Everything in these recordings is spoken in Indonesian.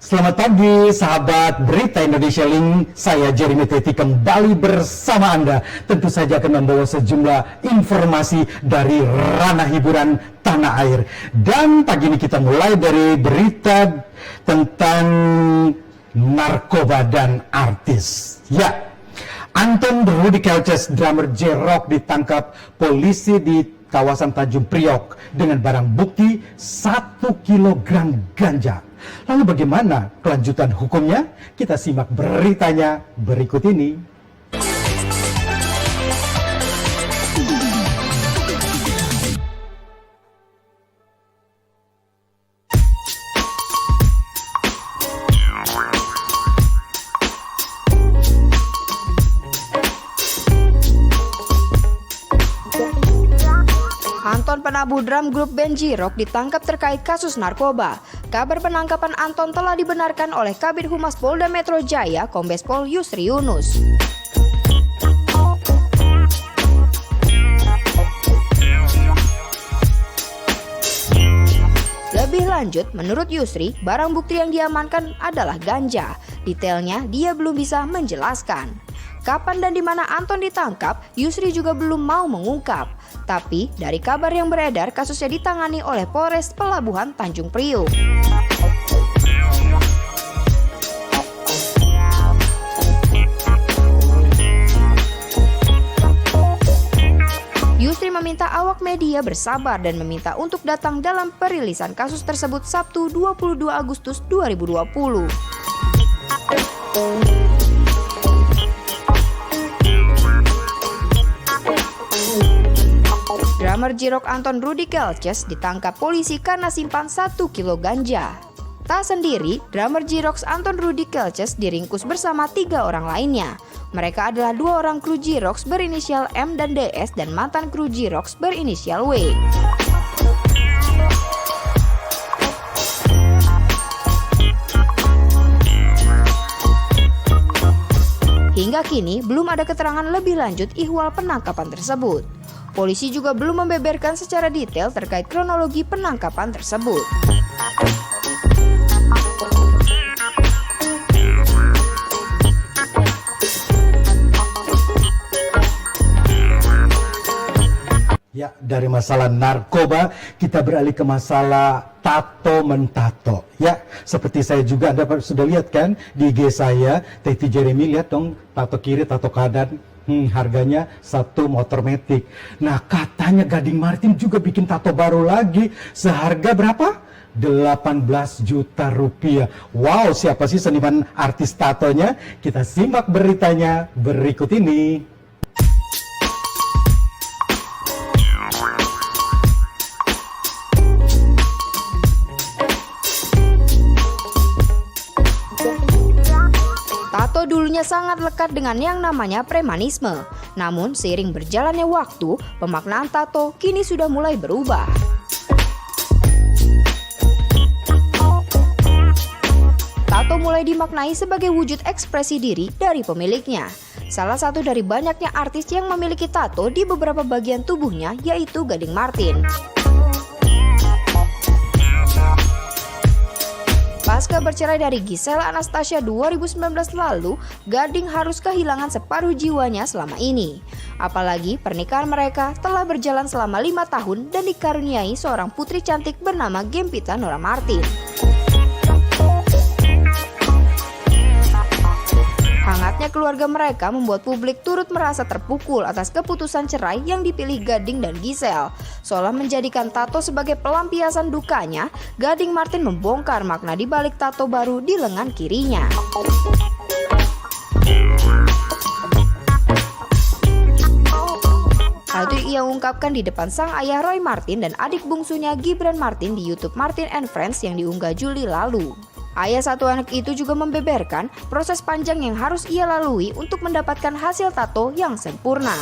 Selamat pagi sahabat Berita Indonesia Link, saya Jeremy Teti kembali bersama Anda. Tentu saja akan membawa sejumlah informasi dari ranah hiburan tanah air. Dan pagi ini kita mulai dari berita tentang narkoba dan artis. Ya, Anton Rudy Kelces, drummer J-Rock ditangkap polisi di kawasan Tanjung Priok dengan barang bukti 1 kilogram ganja. Lalu bagaimana kelanjutan hukumnya? Kita simak beritanya berikut ini. Anton, penabuh drum grup band J-Rock, ditangkap terkait kasus narkoba. Kabar penangkapan Anton telah dibenarkan oleh Kabid Humas Polda Metro Jaya, Kombes Pol Yusri Yunus. Lebih lanjut, menurut Yusri, barang bukti yang diamankan adalah ganja. Detailnya dia belum bisa menjelaskan. Kapan dan di mana Anton ditangkap, Yusri juga belum mau mengungkap. Tapi dari kabar yang beredar, kasusnya ditangani oleh Polres Pelabuhan Tanjung Priok. Yusri meminta awak media bersabar dan meminta untuk datang dalam perilisan kasus tersebut Sabtu 22 Agustus 2020. Drummer J-Rock Anton Rudy Kelces ditangkap polisi karena simpan 1 kilo ganja. Tak sendiri, drummer J-Rock Anton Rudy Kelces diringkus bersama 3 orang lainnya. Mereka adalah 2 orang kru J-Rock berinisial M dan DS dan mantan kru J-Rock berinisial W. Hingga kini belum ada keterangan lebih lanjut ihwal penangkapan tersebut. Polisi juga belum membeberkan secara detail terkait kronologi penangkapan tersebut. Ya, dari masalah narkoba kita beralih ke masalah tato mentato. Ya, seperti saya juga Anda sudah lihat kan di IG saya, Teti Jeremy, lihat dong tato kiri, tato kanan. Harganya 1 motor metik. Nah, katanya Gading Martin juga bikin tato baru lagi. Seharga berapa? 18 juta rupiah. Wow, siapa sih seniman artis tatonya? Kita simak beritanya berikut ini. Tato dulunya sangat lekat dengan yang namanya premanisme. Namun seiring berjalannya waktu, pemaknaan tato kini sudah mulai berubah. Tato mulai dimaknai sebagai wujud ekspresi diri dari pemiliknya. Salah satu dari banyaknya artis yang memiliki tato di beberapa bagian tubuhnya yaitu Gading Martin. Pasca bercerai dari Giselle Anastasia 2019 lalu, Gading harus kehilangan separuh jiwanya selama ini. Apalagi pernikahan mereka telah berjalan selama 5 tahun dan dikaruniai seorang putri cantik bernama Gempita Nora Martin. Hangatnya keluarga mereka membuat publik turut merasa terpukul atas keputusan cerai yang dipilih Gading dan Giselle. Seolah menjadikan tato sebagai pelampiasan dukanya, Gading Martin membongkar makna di balik tato baru di lengan kirinya. Hal itu ia ungkapkan di depan sang ayah Roy Martin dan adik bungsunya Gibran Martin di YouTube Martin and Friends yang diunggah Juli lalu. Ayah satu anak itu juga membeberkan proses panjang yang harus ia lalui untuk mendapatkan hasil tato yang sempurna.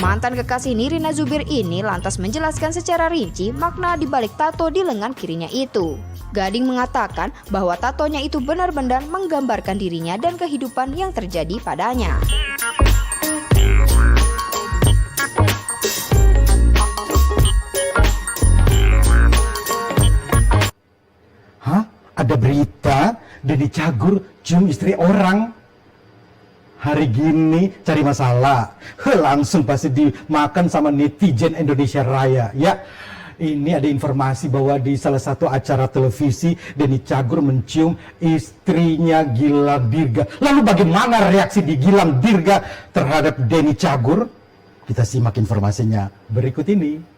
Mantan kekasih Nirina Zubir ini lantas menjelaskan secara rinci makna di balik tato di lengan kirinya itu. Gading mengatakan bahwa tatonya itu benar-benar menggambarkan dirinya dan kehidupan yang terjadi padanya. Denny Cagur cium istri orang. Hari gini cari masalah, langsung pasti dimakan sama netizen Indonesia Raya. Ya, ini ada informasi bahwa di salah satu acara televisi Denny Cagur mencium istrinya Gilang Dirga. Lalu bagaimana reaksi di Gilang Dirga terhadap Denny Cagur? Kita simak informasinya berikut ini.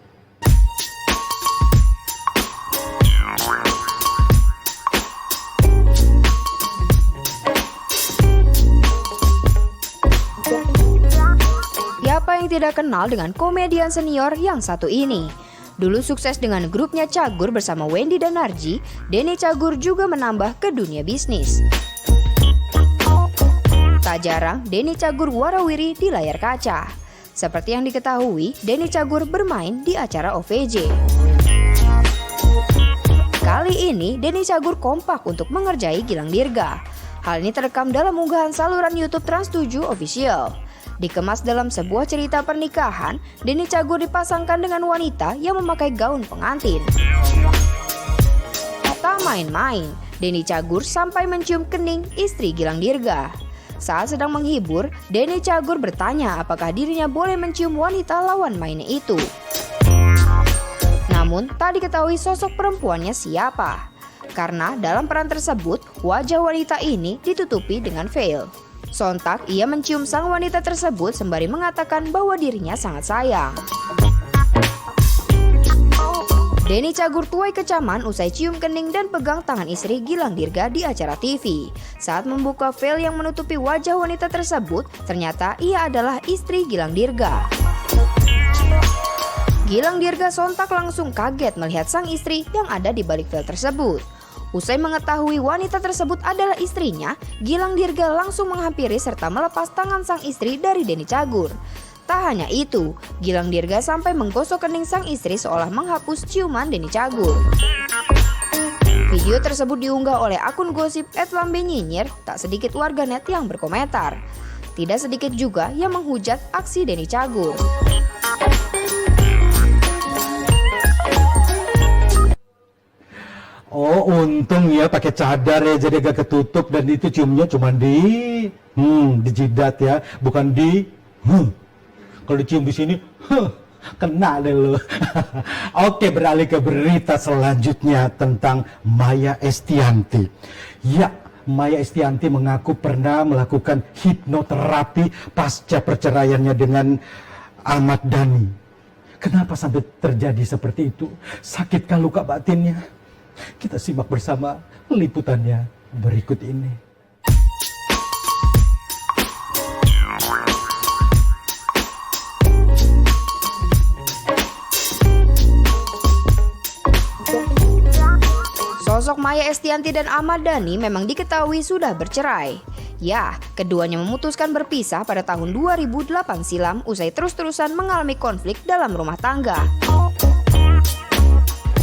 Siapa yang tidak kenal dengan komedian senior yang satu ini? Dulu sukses dengan grupnya Cagur bersama Wendy dan Narji, Denny Cagur juga menambah ke dunia bisnis. Tak jarang Denny Cagur warawiri di layar kaca. Seperti yang diketahui, Denny Cagur bermain di acara OVJ. Kali ini Denny Cagur kompak untuk mengerjai Gilang Dirga. Hal ini terekam dalam unggahan saluran YouTube Trans7 Official. Dikemas dalam sebuah cerita pernikahan, Denny Cagur dipasangkan dengan wanita yang memakai gaun pengantin. Tak main-main, Denny Cagur sampai mencium kening istri Gilang Dirga. Saat sedang menghibur, Denny Cagur bertanya apakah dirinya boleh mencium wanita lawan mainnya itu. Namun, tak diketahui sosok perempuannya siapa. Karena dalam peran tersebut, wajah wanita ini ditutupi dengan veil. Sontak ia mencium sang wanita tersebut sembari mengatakan bahwa dirinya sangat sayang. Denny Cagur tuai kecaman usai cium kening dan pegang tangan istri Gilang Dirga di acara TV. Saat membuka veil yang menutupi wajah wanita tersebut, ternyata ia adalah istri Gilang Dirga. Gilang Dirga sontak langsung kaget melihat sang istri yang ada di balik veil tersebut. Usai mengetahui wanita tersebut adalah istrinya, Gilang Dirga langsung menghampiri serta melepas tangan sang istri dari Denny Cagur. Tak hanya itu, Gilang Dirga sampai menggosok kening sang istri seolah menghapus ciuman Denny Cagur. Video tersebut diunggah oleh akun gosip @lambenyinyir, tak sedikit warganet yang berkomentar. Tidak sedikit juga yang menghujat aksi Denny Cagur. Oh, untung ya pakai cadar ya, jadi agak ketutup, dan itu ciumnya cuma di jidat ya, bukan di Kalau dicium di sini, kena deh lo. Oke, beralih ke berita selanjutnya tentang Maya Estianty. Ya, Maya Estianty mengaku pernah melakukan hipnoterapi pasca perceraiannya dengan Ahmad Dhani. Kenapa sampai terjadi seperti itu? Sakitkah luka batinnya? Kita simak bersama liputannya berikut ini. Sosok Maya Estianty dan Ahmad Dhani memang diketahui sudah bercerai. Ya, keduanya memutuskan berpisah pada tahun 2008 silam usai terus-terusan mengalami konflik dalam rumah tangga.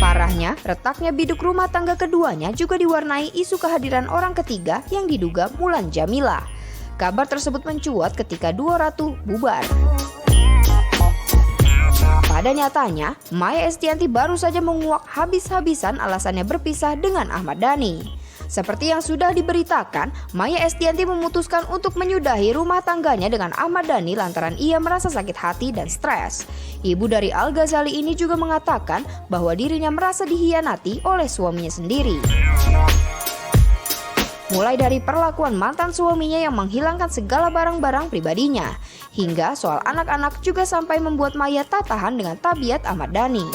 Parahnya, retaknya biduk rumah tangga keduanya juga diwarnai isu kehadiran orang ketiga yang diduga Mulan Jamila. Kabar tersebut mencuat ketika dua ratu bubar. Pada nyatanya, Maya Estianty baru saja menguak habis-habisan alasannya berpisah dengan Ahmad Dhani. Seperti yang sudah diberitakan, Maya Estianty memutuskan untuk menyudahi rumah tangganya dengan Ahmad Dhani lantaran ia merasa sakit hati dan stres. Ibu dari Al Ghazali ini juga mengatakan bahwa dirinya merasa dihianati oleh suaminya sendiri. Mulai dari perlakuan mantan suaminya yang menghilangkan segala barang-barang pribadinya, hingga soal anak-anak juga sampai membuat Maya tak tahan dengan tabiat Ahmad Dhani.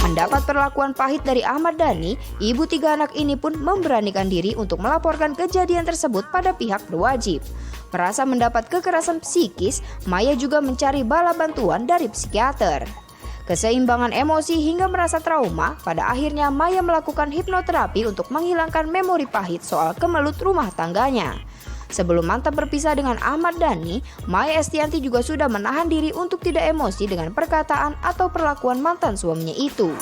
Mendapat perlakuan pahit dari Ahmad Dhani, ibu tiga anak ini pun memberanikan diri untuk melaporkan kejadian tersebut pada pihak berwajib. Merasa mendapat kekerasan psikis, Maya juga mencari bala bantuan dari psikiater. Keseimbangan emosi hingga merasa trauma, pada akhirnya Maya melakukan hipnoterapi untuk menghilangkan memori pahit soal kemelut rumah tangganya. Sebelum mantap berpisah dengan Ahmad Dhani, Maya Estianty juga sudah menahan diri untuk tidak emosi dengan perkataan atau perlakuan mantan suaminya itu.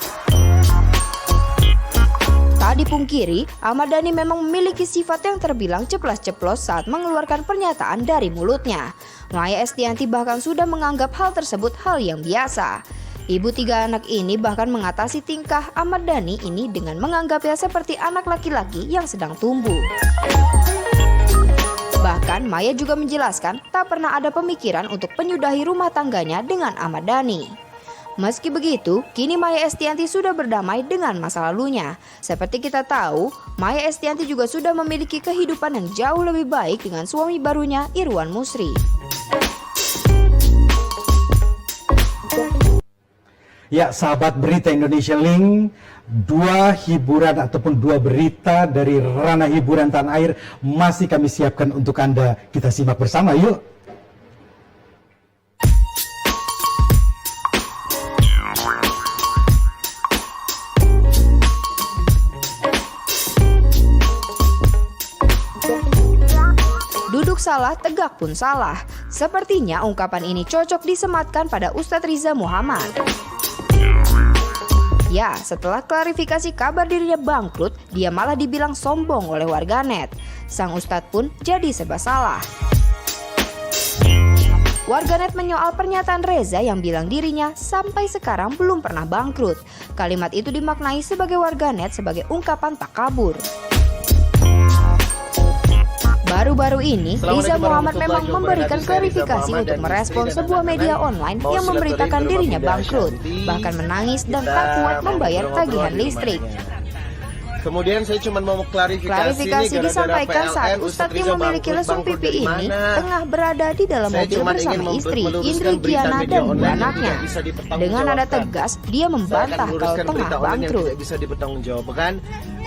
Tak dipungkiri, Ahmad Dhani memang memiliki sifat yang terbilang ceplas-ceplos saat mengeluarkan pernyataan dari mulutnya. Maya Estianty bahkan sudah menganggap hal tersebut hal yang biasa. Ibu 3 anak ini bahkan mengatasi tingkah Ahmad Dhani ini dengan menganggapnya seperti anak laki-laki yang sedang tumbuh. Bahkan Maya juga menjelaskan tak pernah ada pemikiran untuk menyudahi rumah tangganya dengan Ahmad Dhani. Meski begitu, kini Maya Estianty sudah berdamai dengan masa lalunya. Seperti kita tahu, Maya Estianty juga sudah memiliki kehidupan yang jauh lebih baik dengan suami barunya Irwan Musri. Ya, sahabat Berita Indonesia Link, dua hiburan ataupun dua berita dari ranah hiburan tanah air masih kami siapkan untuk Anda. Kita simak bersama yuk. Duduk salah, tegak pun salah. Sepertinya ungkapan ini cocok disematkan pada Ustadz Riza Muhammad. Ya, setelah klarifikasi kabar dirinya bangkrut, dia malah dibilang sombong oleh warganet. Sang Ustadz pun jadi serba salah. Warganet menyoal pernyataan Reza yang bilang dirinya sampai sekarang belum pernah bangkrut. Kalimat itu dimaknai sebagai warganet sebagai ungkapan takabur. Baru-baru ini, Riza Muhammad memang memberikan klarifikasi untuk merespon sebuah media online yang memberitakan dirinya bangkrut, bahkan menangis dan tak kuat membayar tagihan listrik. Kemudian saya cuma mau klarifikasi disampaikan saat Ustadz yang memiliki lesung pipi ini tengah berada di dalam mobil bersama istri, Indri Giana dan dua anaknya. Dengan nada tegas, dia membantah kalau tengah bangkrut.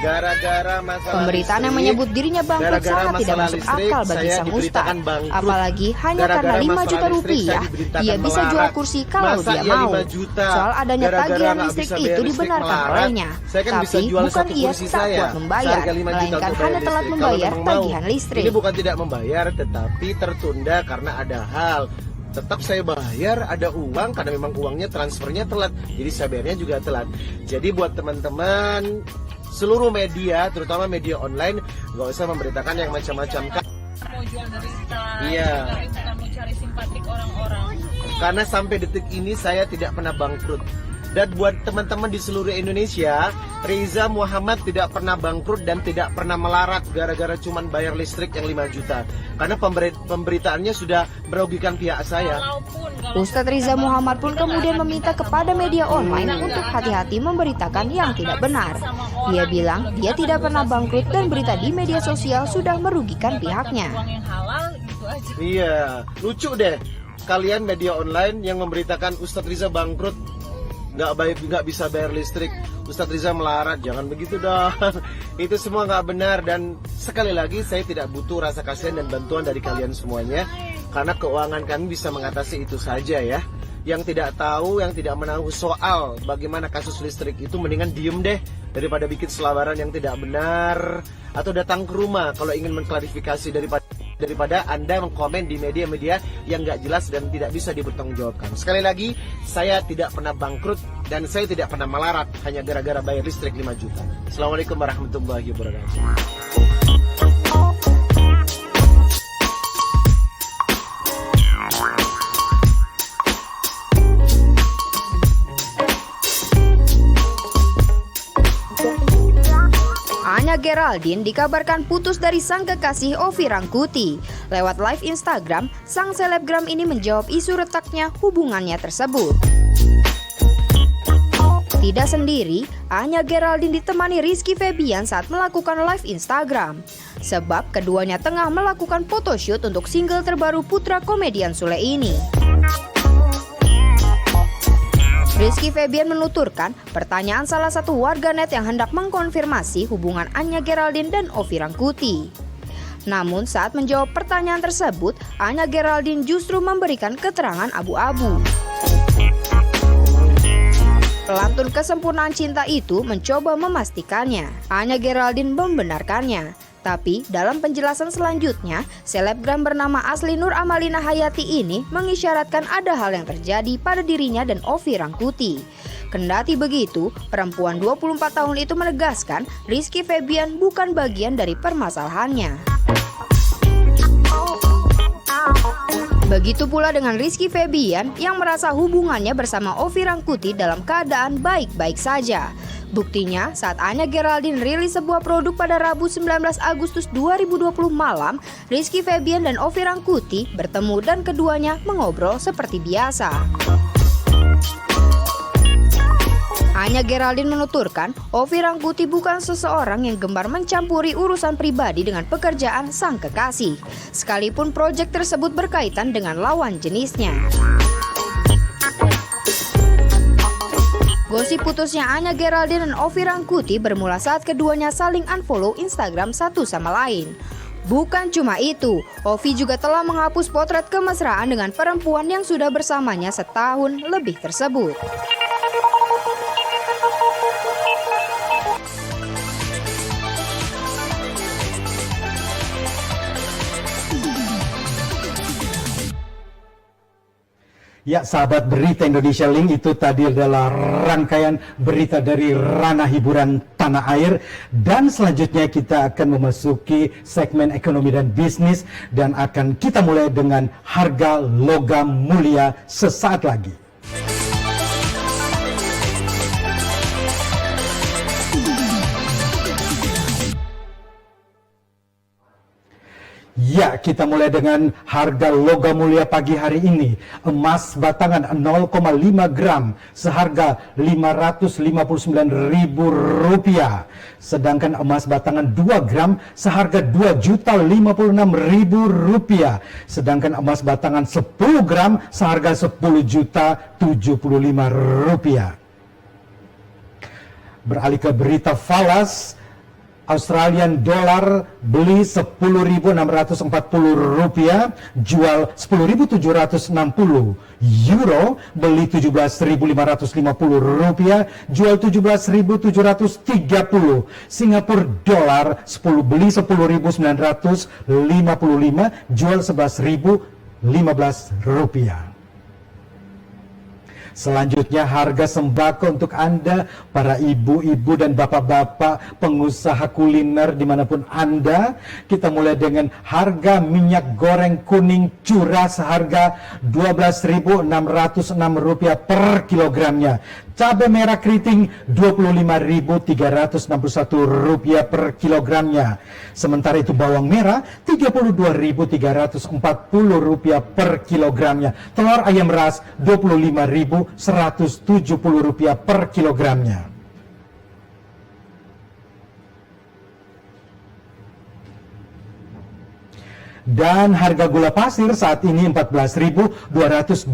Pemberitaan yang menyebut dirinya bangkrut sangat tidak masuk akal bagi sang Ustadz. Apalagi hanya karena 5 juta rupiah, dia bisa jual kursi kalau dia mau. Soal adanya tagihan listrik itu dibenarkan olehnya. Tapi bukan ia tak kuat membayar, melainkan hanya telat membayar tagihan listrik. Ini bukan tidak membayar, tetapi tertunda karena ada hal. Tetap saya bayar, ada uang karena memang uangnya transfernya telat, jadi saya bayarnya juga telat. Jadi buat teman-teman seluruh media, terutama media online, nggak usah memberitakan yang macam-macam. Mau jual berita, iya. Mau cari simpatik orang-orang. Karena sampai detik ini saya tidak pernah bangkrut. Dan buat teman-teman di seluruh Indonesia, Riza Muhammad tidak pernah bangkrut dan tidak pernah melarat gara-gara cuman bayar listrik yang 5 juta. Karena pemberitaannya sudah merugikan pihak saya. Ustadz Riza Muhammad pun kemudian meminta kepada media online untuk hati-hati memberitakan yang tidak benar. Dia bilang dia tidak pernah bangkrut dan berita di media sosial sudah merugikan pihaknya. Iya, lucu deh. Kalian media online yang memberitakan Ustadz Riza bangkrut, nggak bisa bayar listrik, Ustadz Riza melarat, jangan begitu dong. Itu semua nggak benar. Dan sekali lagi saya tidak butuh rasa kasihan dan bantuan dari kalian semuanya, karena keuangan kami bisa mengatasi itu saja ya. Yang tidak tahu, yang tidak menahu soal bagaimana kasus listrik itu, mendingan diem deh daripada bikin selabaran yang tidak benar, atau datang ke rumah kalau ingin mengklarifikasi daripada Anda mengkomen di media-media yang nggak jelas dan tidak bisa dipertanggungjawabkan. Sekali lagi, saya tidak pernah bangkrut dan saya tidak pernah melarat hanya gara-gara bayar listrik 5 juta. Assalamualaikum warahmatullahi wabarakatuh. Anya Geraldine dikabarkan putus dari sang kekasih Ovi Rangkuti. Lewat live Instagram, sang selebgram ini menjawab isu retaknya hubungannya tersebut. Tidak sendiri, Anya Geraldine ditemani Rizky Febian saat melakukan live Instagram. Sebab keduanya tengah melakukan photoshoot untuk single terbaru putra komedian Sule ini. Rizky Febian menuturkan pertanyaan salah satu warganet yang hendak mengkonfirmasi hubungan Anya Geraldine dan Ovi Rangkuti. Namun saat menjawab pertanyaan tersebut, Anya Geraldine justru memberikan keterangan abu-abu. Pelantun kesempurnaan cinta itu mencoba memastikannya. Anya Geraldine membenarkannya. Tapi dalam penjelasan selanjutnya, selebgram bernama Asli Nur Amalina Hayati ini mengisyaratkan ada hal yang terjadi pada dirinya dan Ovi Rangkuti. Kendati begitu, perempuan 24 tahun itu menegaskan Rizky Febian bukan bagian dari permasalahannya. Begitu pula dengan Rizky Febian yang merasa hubungannya bersama Ovi Rangkuti dalam keadaan baik-baik saja. Buktinya saat Anya Geraldine rilis sebuah produk pada Rabu 19 Agustus 2020 malam, Rizky Febian dan Ovi Rangkuti bertemu dan keduanya mengobrol seperti biasa. Anya Geraldine menuturkan, Ovi Rangkuti bukan seseorang yang gemar mencampuri urusan pribadi dengan pekerjaan sang kekasih, sekalipun proyek tersebut berkaitan dengan lawan jenisnya. Gosip putusnya Anya Geraldine dan Ovi Rangkuti bermula saat keduanya saling unfollow Instagram satu sama lain. Bukan cuma itu, Ovi juga telah menghapus potret kemesraan dengan perempuan yang sudah bersamanya setahun lebih tersebut. Ya, sahabat Berita Indonesia Link, itu tadi adalah rangkaian berita dari ranah hiburan tanah air. Dan selanjutnya kita akan memasuki segmen ekonomi dan bisnis, dan akan kita mulai dengan harga logam mulia sesaat lagi. Ya, kita mulai dengan harga logam mulia pagi hari ini. Emas batangan 0,5 gram seharga Rp559.000. Sedangkan emas batangan 2 gram seharga Rp2.056.000. Sedangkan emas batangan 10 gram seharga Rp10.075.000. Beralih ke berita falas, Australian dollar beli Rp10.640, jual Rp10.760. Euro beli Rp17.550, jual Rp17.730. Singapura dolar beli Rp10.955, jual Rp11.015. Selanjutnya harga sembako untuk Anda, para ibu-ibu dan bapak-bapak pengusaha kuliner dimanapun Anda. Kita mulai dengan harga minyak goreng kuning curah seharga Rp12.606 per kilogramnya. Cabai merah keriting Rp25.361 per kilogramnya. Sementara itu bawang merah Rp32.340 per kilogramnya. Telur ayam ras Rp25.170 per kilogramnya. Dan harga gula pasir saat ini Rp14.223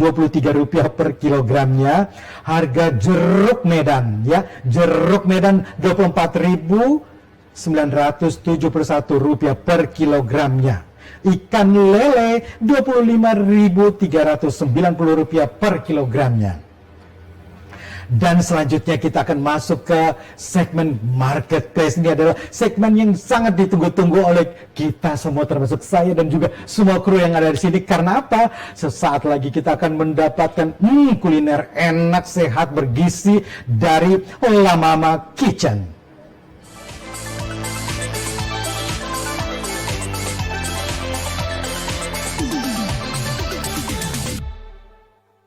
per kilogramnya. Harga jeruk Medan, ya, jeruk Medan Rp24.971 per kilogramnya. Ikan lele Rp25.390 per kilogramnya. Dan selanjutnya kita akan masuk ke segmen marketplace. Ini adalah segmen yang sangat ditunggu-tunggu oleh kita semua, termasuk saya dan juga semua kru yang ada di sini. Karena apa? Sesaat lagi kita akan mendapatkan kuliner enak, sehat, bergizi dari La Mama Kitchen.